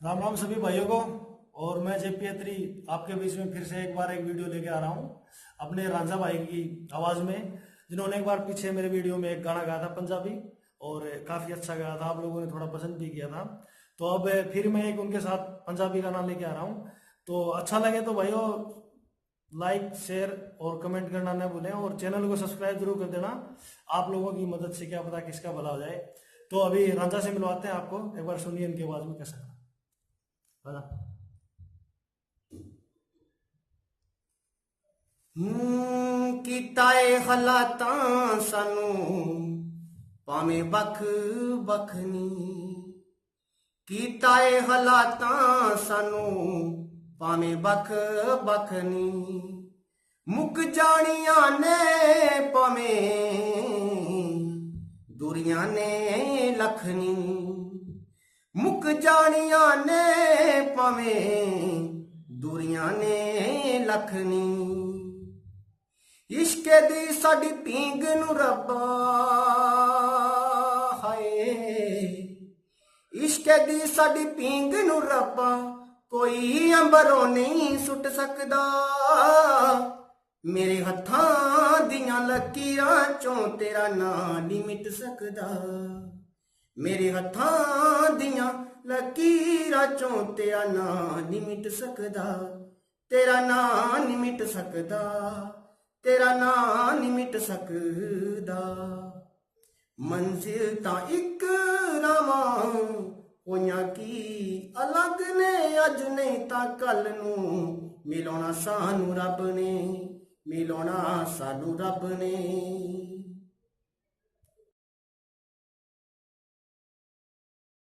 राम राम सभी भाइयों को। और मैं जेपी अत्री आपके बीच में फिर से एक बार एक वीडियो लेके आ रहा हूँ अपने रांझा भाई की आवाज़ में, जिन्होंने एक बार पीछे मेरे वीडियो में एक गाना गाया था पंजाबी और काफ़ी अच्छा गाया था, आप लोगों ने थोड़ा पसंद भी किया था। तो अब फिर मैं एक उनके साथ पंजाबी गाना लेके आ रहा हूँ। तो अच्छा लगे तो भाइयों लाइक शेयर और कमेंट करना न भूलें और चैनल को सब्सक्राइब जरूर कर देना। आप लोगों की मदद से क्या पता किसका भला हो जाए। तो अभी रांझा से मिलवाते हैं आपको, एक बार सुनिए इनकी आवाज़ में कैसा गाना। ਕੀਤਾ ਏ ਹਾਲਾਤਾਂ ਸਾਨੂੰ ਭਾਵੇਂ ਵੱਖ ਵੱਖ ਨੀ, ਕੀਤਾ ਏ ਹਾਲਾਤਾਂ ਸਾਨੂੰ ਭਾਵੇਂ ਵੱਖ ਵੱਖ ਨੀ, ਮੁੱਕ ਜਾਣੀਆਂ ਨੇ ਭਾਵੇਂ ਦੁਰੀਆਂ ਨੇ ਲੱਖ ਨੀ, ਮੁੱਕ ਜਾਣੀਆਂ ਨੇ ਭਾਵੇਂ ਦੁਰੀਆਂ ਨੇ ਲੱਖ ਨੀ। इश्के दी साडी पींग नू रब्बा हाय, इश्के दी साडी पींग नू रब्बा कोई अंबरों नहीं सुट सकदा, मेरे हत्थां दियां लकीरां चों तेरा नां नहीं मिट सकदा, मेरे हत्थां दियां लकीरां चों तेरा नां नहीं मिट सकदा, तेरा नां नहीं मिट सकदा, तेरा नां नहीं मिट सकदा। मंजिल तां इक रावां होइयां की अलग ने, अज नहीं तां कल नूं मिलाउणा सानू रब ने, मिलाउणा सानू रब ने।